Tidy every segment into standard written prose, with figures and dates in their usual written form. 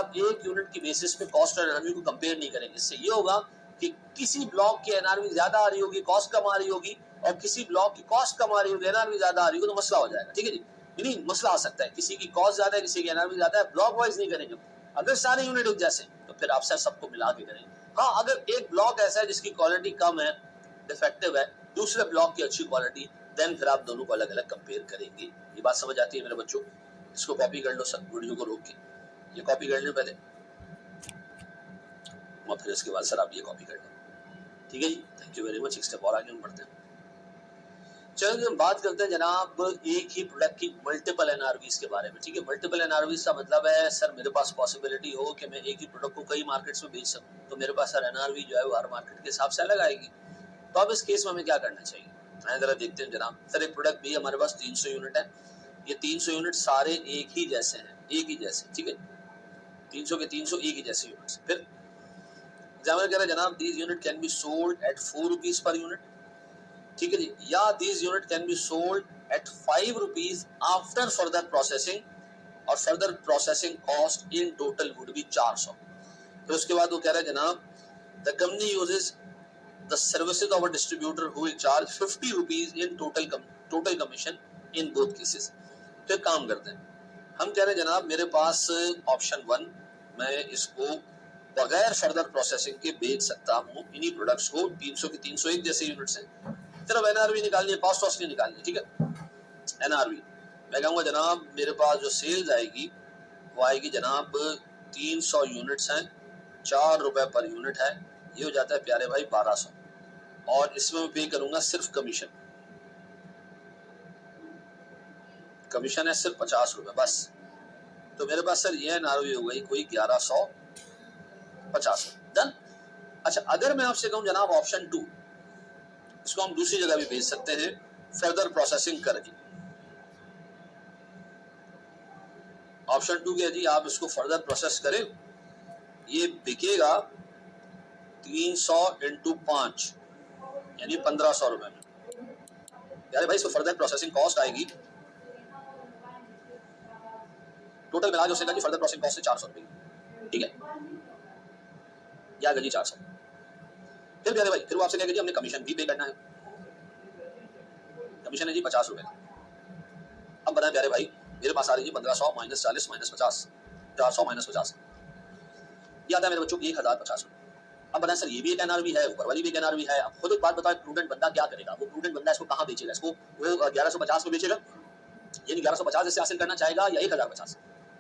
आप एक यूनिट की बेसिस पे कॉस्ट और एनआरवी को कंपेयर नहीं करेंगे। इससे ये होगा कि किसी ब्लॉक की एनआरवी ज्यादा आ रही होगी, कॉस्ट कम आ रही होगी, और किसी ब्लॉक की कॉस्ट कम आ रही होगी, एनआरवी ज्यादा आ रही होगी, तो मसला हो जाएगा। ठीक है जी, नहीं मसला आ सकता है, किसी की कॉस्ट ज्यादा है, किसी की एनआरवी ज्यादा है, ब्लॉक वाइज नहीं करेंगे। अगर सारे यूनिट एक जैसे तो फिर आप सबको मिला के करेंगे। हाँ, अगर एक ब्लॉक ऐसा है जिसकी क्वालिटी कम है, डिफेक्टिव है, दूसरे ब्लॉक की अच्छी क्वालिटी, देन फिर आप दोनों को अलग अलग कंपेयर करेंगे। ये बात समझ आती है मेरे बच्चों? इसको कॉपी कर लो, सब वीडियो को रोक के ये कॉपी कर लो पहले, और फिर इसके बाद सर आप ये कॉपी कर लो। ठीक है जी, थैंक यू वेरी मच। एक स्टेप और आगे हम बढ़ते हैं। चलिए हम बात करते हैं जनाब एक ही प्रोडक्ट की मल्टीपल एनआरवीज के बारे में। ठीक है, मल्टीपल एनआरवीज का मतलब है सर मेरे पास पॉसिबिलिटी हो कि मैं एक ही प्रोडक्ट को कई मार्केट्स में बेच सकूं, तो मेरे पास सर एनआरवी जो है वो हर मार्केट के हिसाब से अलग आएगी। तो अब इस केस में हमें क्या करना चाहिए, मैं जरा देखते हैं जनाब। सर एक प्रोडक्ट भी हमारे पास 300 यूनिट है, ये 300 यूनिट सारे एक ही जैसे हैं, एक ही जैसे। ठीक है, 300 के 300 एक ही जैसे यूनिट्स। फिर एग्जामिनर कह रहे हैं जनाब these unit can be sold at 4 rupees per unit. ठीक है जी, या these unit can be sold at 5 rupees after further processing, और further processing cost in total would be 400। फिर उसके बाद वो कह रहे हैं जनाब the company uses the services of a distributor who will charge 50 rupees in total commission in both cases. तो एक काम करते हैं, हम कह रहे हैं जनाब मेरे पास ऑप्शन 1, मैं इसको बगैर फर्दर प्रोसेसिंग के बेच सकता हूँ इन्हीं प्रोडक्ट्स को। 300 के 300 एक जैसे यूनिट्स हैं, सिर्फ एनआरवी निकालनी है, कॉस्ट ऑफ नहीं निकालनी है। ठीक है, एनआरवी मैं कहूँगा जनाब मेरे पास जो सेल्स आएगी वो आएगी जनाब 300 यूनिट्स हैं, 4 रुपए पर यूनिट है, ये हो जाता है प्यारे भाई 1200, और इसमें मैं पे करूंगा सिर्फ कमीशन। कमीशन है सिर्फ 50 रुपए बस। तो मेरे पास सर ये एनआरवी हो गई कोई 1150 डन। अच्छा, अगर मैं आपसे कहूं जनाब ऑप्शन 2, इसको हम दूसरी जगह भी भेज सकते हैं फर्दर प्रोसेसिंग करके। ऑप्शन 2 क्या जी, आप इसको फर्दर प्रोसेस करें, ये बिकेगा 300 इंटू 5 यानी 1500 रुपए में। यार भाई इसको फर्दर प्रोसेसिंग कॉस्ट आएगी, टोटल मिला के उसने कहा जी फर्दर प्रोसेसिंग कॉस्ट है 400 रुपए। ठीक है, या गजी 400। फिर प्यारे भाई फिर वो आपसे कहेगा जी हमने कमीशन भी पे करना है, कमीशन है जी 50 रुपए। अब बताएं प्यारे भाई मेरे पास आ रही है 1500 माइनस 40 माइनस 50, 400 माइनस 50, ये आता है मेरे बच्चों 1050 रुपए। अब बताएं सर ये भी एक एनआरवी है, ऊपर वाली भी एक एनआरवी है। अब खुद एक बात बताओ, प्रूडेंट बंदा क्या करेगा? वो प्रूडेंट बंदा इसको कहां बेचेगा? इसको वो 1150 में बेचेगा, यानी 1150 इससे हासिल करना चाहेगा या 1050।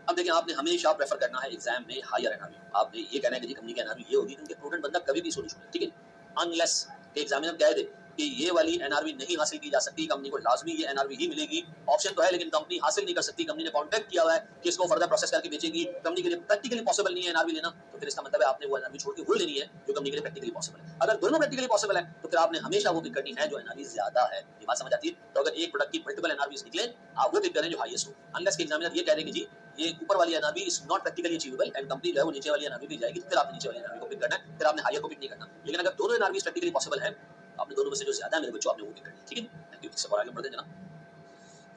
अब देखिए आपने हमेशा प्रेफर करना है एग्जाम में हायर एनआरवी। आपने ये कहना है कि कंपनी की एनआरवी ये होगी, क्योंकि प्रूडेंट बंदा कभी भी सोल्यूशन है। ठीक है, अनलेस के एग्जामिनर कह दे कि ये वाली एनआरवी नहीं हासिल की जा सकती, कंपनी को लाजमी ये एनआरवी ही मिलेगी, ऑप्शन तो है लेकिन कंपनी हासिल नहीं कर सकती, कंपनी ने कॉन्ट्रैक्ट किया हुआ है कि इसको फर्दर प्रोसेस करके बेचेगी, कंपनी के लिए प्रैक्टिकली पॉसिबल नहीं है एनआरवी लेना, तो फिर इसका मतलब है आपने वो एनआरवी छोड़ के वो लेनी है जो कंपनी के लिए प्रैक्टिकली पॉसिबल है। अगर दोनों प्रैक्टिकली पॉसिबल है तो फिर आपने हमेशा वो पिक करनी है जो एनआरवी ज्यादा है। ये बात समझ आती है? तो अगर एक प्रोडक्ट की मल्टीपल एनआरवीज निकले आप वो पिक करें जो हाईएस्ट हो, अनलेस के एग्जामिनर ये कह देंगे जी ये ऊपर वाली NRV is not practically achievable and company जो है वो नीचे वाली एनआरवी भी जाएगी, तो फिर आपने नीचे वाली एनआरवी को पिक करना है, फिर आपने हायर को पिक नहीं करना। लेकिन अगर दोनों एनआरवी प्रैक्टिकली पॉसिबल है, आपने दोनों में से जो ज्यादा है मेरे बच्चों आपने वो पिक करनी है। ठीक है, थैंक यू। इससे और आगे बढ़ते हैं जनाब।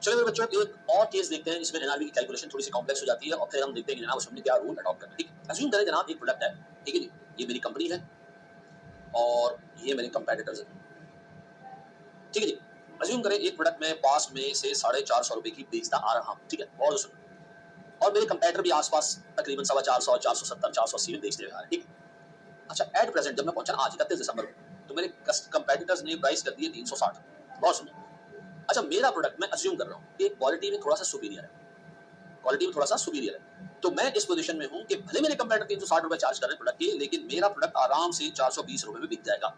चलो मेरे बच्चों एक और केस देखते हैं जिसमें एनआरवी की कैलकुलेशन थोड़ी सी कॉम्प्लेक्स हो जाती है, और फिर हम देखते हैं कि जनाब उसमें क्या रूल अडॉप्ट करना है। ठीक है, अज्यूम करें जनाब एक प्रोडक्ट है, ठीक है जी, ये मेरी कंपनी है और ये मेरे कंपेटिटर्स हैं। ठीक है जी, अज्यूम करें एक प्रोडक्ट में पास में से 450 रुपए की बेचता आ रहा हूँ। ठीक है, और सुनो, और मेरे कंपेटिटर भी आसपास तकरीबन 450, 470, 480 में बेचते हुए आ रहे हैं। ठीक, अच्छा एट प्रेजेंट जब मैं पहुंचा आज 31 दिसंबर को, तो मेरे कंपेटिटर्स ने प्राइस कर दिए 360। बहुत सुनो, अच्छा मेरा प्रोडक्ट मैं अज्यूम कर रहा हूँ कि क्वालिटी में थोड़ा सा सुपीरियर है, क्वालिटी में थोड़ा सा सुपीरियर है, तो मैं इस पोजीशन में हूँ कि भले मेरे कंपेटिटर 360 रुपए चार्ज कर रहे हैं प्रोडक्ट के, लेकिन मेरा प्रोडक्ट आराम से 420 रुपए में बिक जाएगा।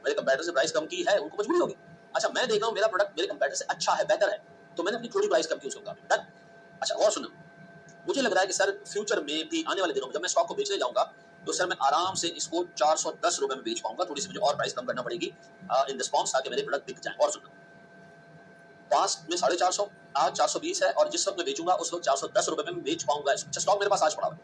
मेरे कंपेटिटर से प्राइस कम की है, उनको मजबूरी होगी। अच्छा मैं देख रहा हूँ मेरा प्रोडक्ट मेरे कंपेटिटर से अच्छा है, बेहतर है, तो मैंने अपनी थोड़ी प्राइस कम की उसके मुकाबले। अच्छा और सुनो, मुझे लग रहा है कि सर फ्यूचर में भी आने वाले दिनों में जब मैं स्टॉक को बेचने जाऊंगा तो सर मैं आराम से इसको 410 रुपए में बेच पाऊंगा, थोड़ी सी मुझे और प्राइस कम करना पड़ेगी इन रिस्पॉन्स ताकि मेरे प्रोडक्ट बिक जाएं। और सुनो, पास्ट में 450, आज 420 है, और जिस वक्त मैं बेचूंगा उस वक्त 410 रुपए में बेच पाऊंगा। अच्छा स्टॉक मेरे पास आज पड़ा है,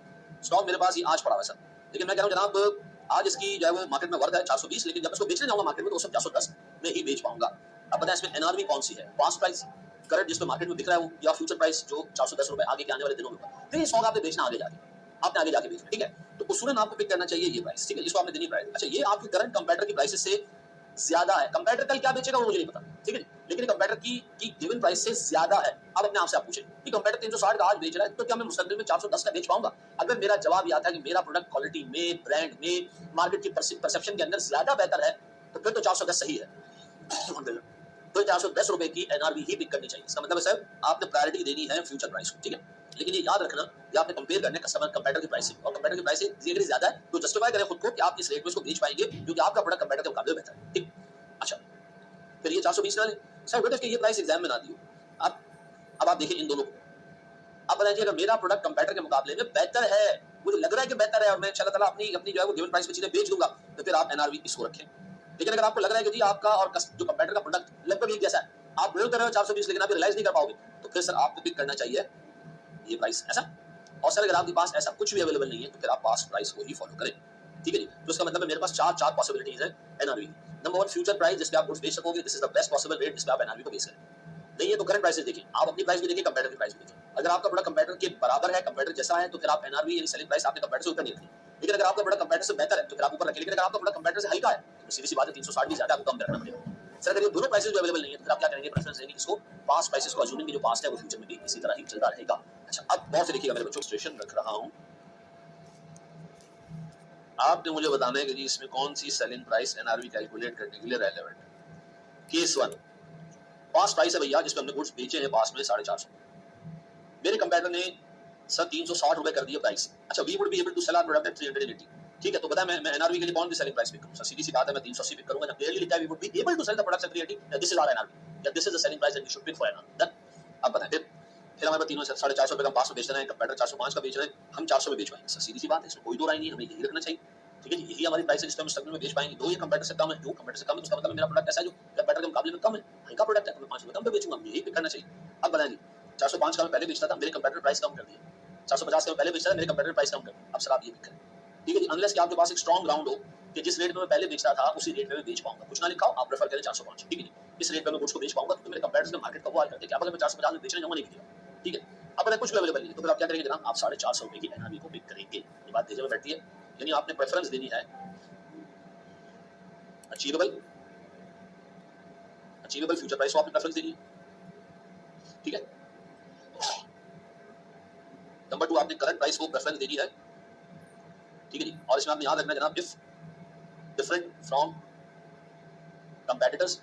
स्टॉक मेरे पास ही आज पड़ा है सर, लेकिन मैं कह रहा हूँ जनाब आज इसकी जो है वो मार्केट में वर्थ है 420, लेकिन जब इसको बेचने जाऊंगा मार्केट में तो उस वक्त 410 में ही बेच पाऊंगा। अब बताएं इसमें एनआरवी कौन सी है, पास्ट प्राइस करंट जिसमें मार्केट में बिक रहा है वो, या फ्यूचर प्राइस जो 410 रुपए आगे के आने वाले दिनों में। तो ये स्टॉक आपने बेचना आगे जाके, आपने आगे जाके बेचना, ठीक है। तो उस सूरत में आपको पिक करना चाहिए ये प्राइस, ठीक है, जिसको आपने देनी प्राइस। अच्छा, ये आपके करंट कंपेटिटर की प्राइसेस से ज्यादा है। कंपेटिटर कल क्या बेचेगा वो मुझे नहीं पता, ठीक है, लेकिन कंपेटिटर की गिवन प्राइस से ज्यादा है। अब अपने आप से आप पूछें कि कंपेटिटर 360 का आज बेच रहा है, तो क्या मैं मुस्तकबिल में 410 का बेच पाऊंगा? अगर मेरा जवाब ये आता है कि मेरा प्रोडक्ट क्वालिटी में, ब्रांड में, मार्केट की परसेप्शन के अंदर ज्यादा बेहतर है, तो फिर तो 410 सही है। तो 410 रुपए की एनआरवी ही पिक करनी चाहिए। इसका मतलब है सर, आपने प्रायोरिटी देनी है फ्यूचर प्राइस को, ठीक है। लेकिन ये याद रखना, ये आपने कंपेयर करने कस्टमर कंपेटिटर की प्राइस से, और कंपेटिटर की प्राइस से धीरे-धीरे ज्यादा है, तो जस्टिफाई करें खुद को कि आप इस रेट में इसको बेच पाएंगे क्योंकि आपका प्रोडक्ट कंपेटिटर के मुकाबले बेहतर है, ठीक। अच्छा, फिर ये 420 ना ले सर, बेटा इसके ये प्राइस एग्जाम में ना दियो। अब आप देखिए इन दोनों को, अब बताइए अगर मेरा प्रोडक्ट कंपेटिटर के मुकाबले में बेहतर है, मुझे लग रहा है कि बेहतर है, और मैं इंशाल्लाह ताला अपनी अपनी जो है वो गिवन प्राइस पे चीजें बेच दूंगा, तो फिर आप एनआरवी इसको रखें। लेकिन अगर आपको लग रहा है कि जी आपका और जो कंपेटिटर का प्रोडक्ट लगभग एक जैसा है, आप बिल्ड कर रहे हो 420, लेकिन आप रियलाइज नहीं कर पाओगे, तो फिर सर आपको पिक करना चाहिए ये प्राइस ऐसा। और सर अगर आपके पास ऐसा कुछ भी अवेलेबल नहीं है, तो फिर आप पास प्राइस को ही फॉलो करें, ठीक है जी। तो इसका मतलब है मेरे पास चार पॉसिबिलिटीज है एनआरवी। नंबर 1 फ्यूचर प्राइस, जिस पे आप गुड्स बेच सकोगे, this is the best possible rate जिस पे आप एनआरवी को बेच करें। नहीं है तो करंट प्राइसेस देखिए, आप अपनी प्राइस भी देखिए, कंपेटिटर की प्राइस भी देखिए। अगर आपका प्रोडक्ट कंपेटिटर के बराबर है, कंपेटिटर जैसा है, तो फिर आप एनआरवी यानी सेलिंग प्राइस आपने कंपेटिटर से ऊपर नहीं रखनी। लेकिन अगर आपका प्रोडक्ट कंपेटिटर से बेहतर है, तो फिर आप ऊपर रखें। लेकिन अगर आपका प्रोडक्ट कंपेटिटर से हल्का है, तो सीधी सी बात है 360 भी ज्यादा आपको कम रखना पड़ेगा। सर अगर ये दोनों प्राइसेस अवेलेबल नहीं है, तो फिर आप क्या करेंगे? प्रेफरेंस देंगे इसको, पास्ट प्राइसेस को, अज्यूमिंग कि जो पास्ट है वो फ्यूचर में भी इसी तरह ही चलता रहेगा। अच्छा, अब बहुत से देखिएगा मेरे बच्चों, स्टेशन रख रहा हूं, आपने मुझे बताना है कि जी इसमें कौन सी सेलिंग प्राइस एनआरवी कैलकुलेट करने के लिए रेलेवेंट। केस 1 पास्ट प्राइस है भैया, जिस पे हमने गुड्स बेचे हैं पास्ट में 450, मेरे कंपेटिटर ने सर 360 रुपए कर दिया प्राइस। अच्छा, we would be able to sell our product at 380, ठीक है। तो पता है मैं एनआरवी के लिए कौन सी सेलिंग प्राइस पिक करूं? सर सीधी सी बात है, मैं 380 पिक करूंगा। जब क्लियरली लिखा है we would be able to sell the product at 380, this is our NRV, this is the selling price that we should pick for NRV. Done. अब बताएं फिर हमारे पास तीनों 450 रुपए का पास में बेच रहे हैं, कंपेटिटर 405 का बेच रहे हैं, हम 400 में बेच पाएंगे। सर सीधी सी बात है, इसमें कोई दो राय नहीं है, हमें यही रखना चाहिए, ठीक है जी। यही हमारी प्राइस है जिस पे हम स्ट्रगल में बेच पाएंगे। दो ये कंपेटिटर से कम है, जो कंपेटिटर से कम है, उसका मतलब मेरा प्रोडक्ट ऐसा है जो कंपेटिटर के मुकाबले में कम है, हल्का प्रोडक्ट है, तो मैं 5 रुपए कम पे बेचूंगा, मुझे यही पिक करना चाहिए। अब बताएं जी, 405 का मैं पहले बेचता था, मेरे कंपेटिटर प्राइस कम कर दिया, 450 का मैं पहले बेचता था, मेरे कंपेटिटर प्राइस कम कर दिया। अब सर आप ये पिक करें, ठीक है जी। अनलेस कि आपके पास एक स्ट्रॉन्ग ग्राउंड हो कि जिस रेट में मैं पहले बेचता था उसी रेट में मैं बेच पाऊंगा, कुछ ना लिखा हो, आप प्रेफर करें 405, ठीक है जी। इस रेट पे मैं गुड्स को बेच पाऊंगा, तो मेरे कंपेटिटर्स ने मार्केट का वो हाल कर दिया कि अब अगर मैं 450 में बेचने जाऊंगा नहीं बिकेगा, ठीक है। अब अगर कुछ भी अवेलेबल नहीं है, तो फिर आप क्या करेंगे जनाब? आप 450 रुपए की एनआरवी को पिक करेंगे। ये बात तेजी में बैठती है, यानी आपने प्रेफरेंस देनी है अचीवेबल फ्यूचर प्राइस को आपने प्रेफरेंस देनी है, ठीक है। नंबर 2 आपने करंट प्राइस को प्रेफरेंस देनी है, ठीक है जी। और इसमें आपने याद रखना जनाब, if different from competitors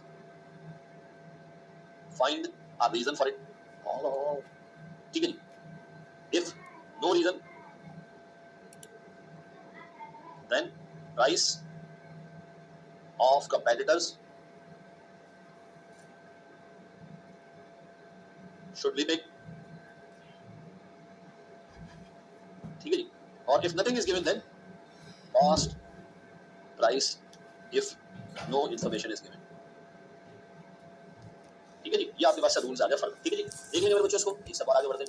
find a reason for it, ठीक है जी। If no reason then price of competitors should be picked, ठीक है जी। और if nothing is given then cost price if no information is given, ठीक है जी। ये आपके पास से रूल्स आ गए फर्क, ठीक है जी। देख लेंगे मेरे बच्चों इसको, एक सब आगे बढ़ते हैं।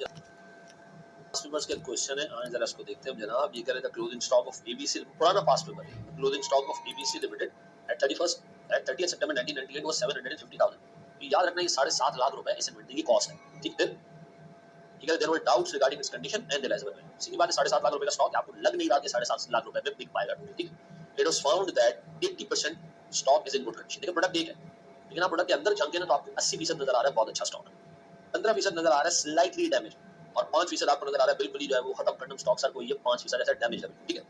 पास्ट पेपर्स का क्वेश्चन है, आए जरा इसको देखते हैं जनाब। ये कह रहे थे क्लोजिंग स्टॉक ऑफ एबीसी, पुराना पास्ट पेपर है, closing stock of ABC limited at 30 September 1998 was 750,000। ये याद रखना, ये 7.5 लाख रुपए इस इन्वेंटरी की कॉस्ट है, ठीक है। ठीक है, there were doubts regarding its condition and realisable. सीधी बात है, 7.5 लाख रुपए का स्टॉक, आपको लग नहीं रहा कि 7.5 लाख रुपए में बिक पाएगा, ठीक है। It was found that 80% stock is in good condition. देखिए प्रोडक्ट एक है, लेकिन आप प्रोडक्ट के अंदर झांके ना तो आपको 80% नजर आ रहा है बहुत अच्छा स्टॉक, 15% नजर आ रहा है स्लाइटली डैमेज, और 5% आपको नजर आ रहा है बिल्कुल ही जो है वो खत्म कंडम स्टॉक। सर को ये 5% ऐसा डैमेज है, ठीक है।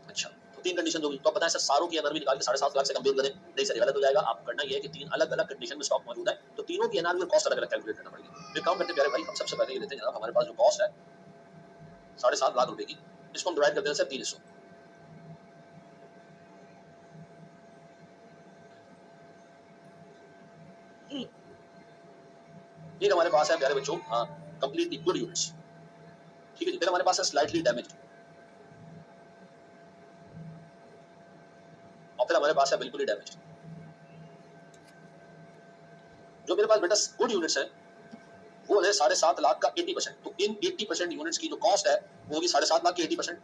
अच्छा, तो 3 कंडीशन होगी, तो आप बताएं सर सारों की एनआरवी निकाल के 7.5 लाख से कंपेयर करें? नहीं सर, गलत हो जाएगा। आपको करना ये है कि 3 अलग-अलग कंडीशन में स्टॉक मौजूद है, तो तीनों की एनआरवी और कॉस्ट अलग-अलग कैलकुलेट करना पड़ेगी। फिर काम करते प्यारे भाई, हम सबसे पहले ये लेते हैं जनाब, हमारे पास जो कॉस्ट है 7.5 लाख रुपए की, इसको हम डिवाइड करते हैं सर 3 हिस्सों। एक हमारे पास है प्यारे बच्चों कंप्लीटली गुड यूनिट्स, ठीक है जी। फिर हमारे पास है स्लाइटली डैमेज्ड, और फिर हमारे पास है बिल्कुल ही डैमेज्ड। जो मेरे पास बेटा गुड यूनिट्स है वो है 7.5 लाख का 80%, तो इन 80% यूनिट्स की जो कॉस्ट है वो होगी 7.5 लाख की 80%,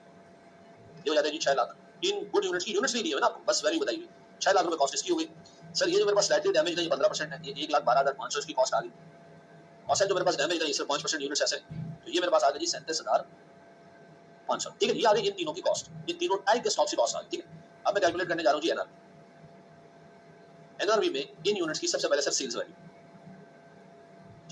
ये हो जाता है जी 6 लाख। इन गुड यूनिट्स की यूनिट्स नहीं दी है ना आपको, बस वैल्यू बताई हुई, 6 लाख रुपए कॉस्ट इसकी हो गई। सर ये जो मेरे पास स्लाइटली डैमेज है ये 15% है, ये 1,12,500 इसकी कॉस्ट आ गई। और सर जो मेरे पास डैमेज है ये सिर्फ 5% यूनिट्स ऐसे, तो ये मेरे पास आ गई जी 37,000 500, ठीक है। ये आ गई इन तीनों की कॉस्ट, ये तीनों टाइप के स्टॉक्स की कॉस्ट आ गई, ठीक है। अब मैं कैलकुलेट करने जा रहा हूँ जी एनआरवी में इन यूनिट्स की सबसे पहले सर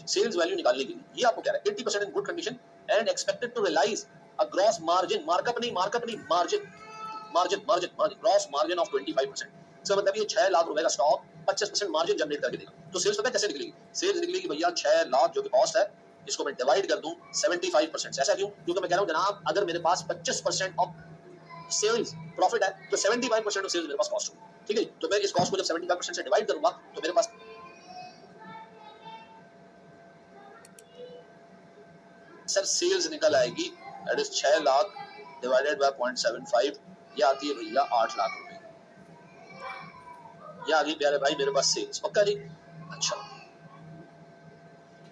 सेल्स वैल्यू निकालने के लिए ये आपको क्या है 80% in good condition and expected to realise a gross margin, markup नहीं मार्जिन ग्रॉस मार्जिन ऑफ 25%। इसका मतलब ये 6 लाख रुपए का स्टॉक 25% मार्जिन जनरेट करके देगा। तो सेल्स पता कैसे निकलेगी? सेल्स निकलेगी भैया 6 लाख जो कि कॉस्ट है, इसको मैं डिवाइड कर दूं 75%। ऐसा क्यों? क्योंकि मैं कह रहा हूं जनाब अगर मेरे पास 25% ऑफ सेल्स प्रॉफिट है तो 75% ऑफ सेल्स मेरे पास कॉस्ट होगी, ठीक है। तो मैं इस कॉस्ट को जब 75% से डिवाइड करूंगा तो मेरे पास सर सेल्स निकल आएगी, that is 6 lakh divided by 0.75, ये आती है भैया 8 लाख रुपए। ये आ गई प्यारे भाई मेरे पास सेल्स, पक्का जी? अच्छा,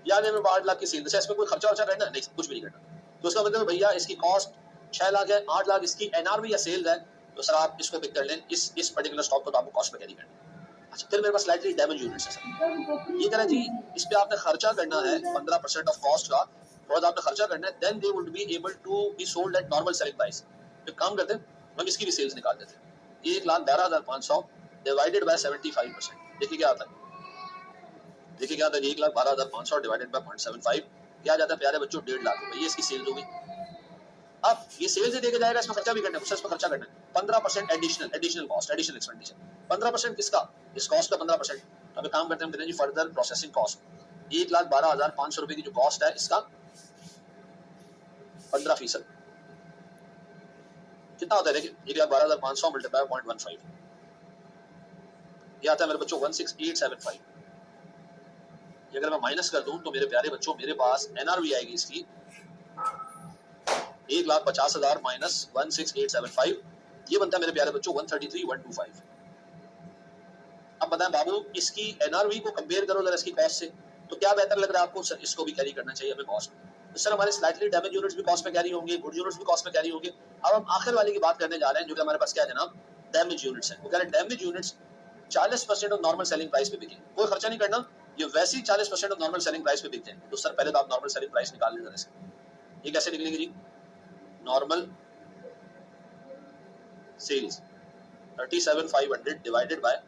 यार मेरे 8 लाख की सेल्स है, इसमें कोई खर्चा वर्चा करना नहीं, कुछ भी नहीं करना। तो उसका मतलब भैया इसकी कॉस्ट 6 लाख है, 8 लाख इसकी एनआरवी या सेल्स है, तो सर आप इसको पिक कर लें, इस पर्टिकुलर स्टॉक को तो आपको कॉस्ट पे कैरी करना है। अच्छा, फिर मेरे पास स्लाइटली डैमेज यूनिट्स है सर, ये कह रहा जी इस पे आपने खर्चा करना है 15% ऑफ कॉस्ट का, थोड़ा सा आपने खर्चा करना है, then they would be able to be sold at normal selling price. तो काम करते हैं हम इसकी भी सेल्स निकाल देते हैं, 1,12,500 डिवाइडेड बाय 75%, देखिए क्या आता है, देखिए क्या आता है 1,12,500 डिवाइडेड बाय 0.75, क्या जाता है प्यारे बच्चों 1.5 लाख रुपए, ये इसकी सेल्स होगी। अब ये सेल्स ही देके जाएगा, इसमें खर्चा भी करना है, इसमें खर्चा करना है 15% एडिशनल कॉस्ट, एडिशनल एक्सपेंडिचर 15% किसका, इस कॉस्ट का 15%। तो अभी काम करते हैं जी फर्दर प्रोसेसिंग कॉस्ट, 1,12,500 रुपए की जो कॉस्ट है इसका 15% कितना होता है, देखिए 1,12,500 मल्टीप्लाई 0.15, ये आता है मेरे बच्चों 16,875। ये अगर मैं माइनस कर दूं तो मेरे प्यारे बच्चों मेरे पास एनआरवी आएगी इसकी 1,50,000 माइनस 16,875, ये बनता है मेरे प्यारे बच्चों 133,125। अब बताएं बाबू इसकी एनआरवी को कंपेयर करो जरा इसकी कॉस्ट से, तो क्या बेहतर लग रहा है आपको? सर इसको भी कैरी करना चाहिए हमें कॉस्ट। तो सर हमारे स्लाइटली डैमेज यूनिट्स भी कॉस्ट में कैरी होंगे, गुड यूनिट्स भी कॉस्ट में कैरी होंगे। अब हम आखिर वाले की बात करने जा रहे हैं जो कि हमारे पास क्या है जनाब, डैमेज यूनिट्स है। वो कह रहे हैं damage units 40% of normal selling price पे बिके, कोई खर्चा नहीं करना, ये वैसे ही 40% ऑफ नॉर्मल सेलिंग प्राइस पे बिकते हैं। तो सर पहले तो आप नॉर्मल सेलिंग प्राइस निकाल लें जरा से, ये कैसे निकलेगी जी? नॉर्मल सेल्स 37,500 डिवाइडेड बाय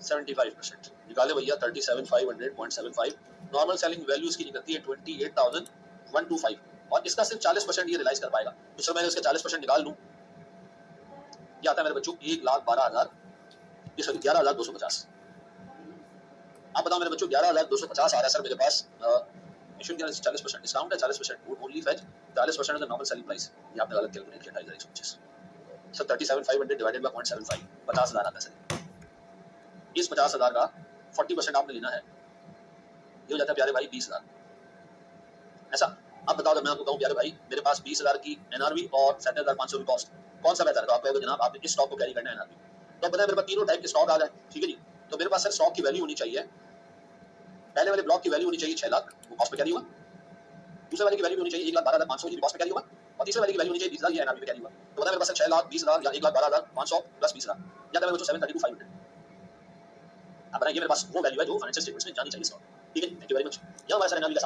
75%, निकाले भैया 37,500.75। नॉर्मल सेलिंग वैल्यू इसकी निकलती है 28,125 और इसका सिर्फ 40% ये रियलाइज कर पाएगा। तो सर मैंने इसके 40% निकाल लूं, ये आता है मेरे बच्चों 1,12,000, ये सॉरी 11,250। आप बताओ मेरे बच्चों 11,250 आ रहा है सर मेरे पास, 40% डिस्काउंट है, 40% only fetch 40% of the normal selling price, ये आपने गलत कैलकुलेट किया 2,125। सर 37,500 डिवाइडेड बाय 0.75 50,000 आता है सर। इस 50,000 का 40% आपने लेना है, ये हो जाता है प्यारे भाई 20,000। ऐसा अब बताओ जब मैं आपको कहूं प्यारे भाई मेरे पास 20,000 की एनआरवी और 7,500 की कॉस्ट, कौन सा बेहतर है? तो आप कहोगे जनाब आपने इस स्टॉक को कैरी करना है एनआरवी। तो अब बताएं मेरे पास तीनों टाइप के स्टॉक आ गए, ठीक है जी। तो मेरे पास सर स्टॉक की वैल्यू होनी चाहिए, पहले वाले ब्लॉक की वैल्यू होनी चाहिए 6 लाख, वो कॉस्ट पे कैरी हुआ। दूसरे वाले की वैल्यू होनी चाहिए 1,12,500 की कॉस्ट पे कैरी हुआ, और तीसरे वाले की वैल्यू होनी चाहिए 20,000 ये एनआरवी पे कैरी हुआ। तो बताएं मेरे पास 6 लाख 20,000 या 1,12,500 प्लस 20,000 या मेरे पास 7,32,500। अब बताइए मेरे पास वो वैल्यू है जो फाइनेंशियल स्टेटमेंट्स में जानी चाहिए स्टॉक, ठीक है। Thank you very much. यहां हमारे सर एनआरवी का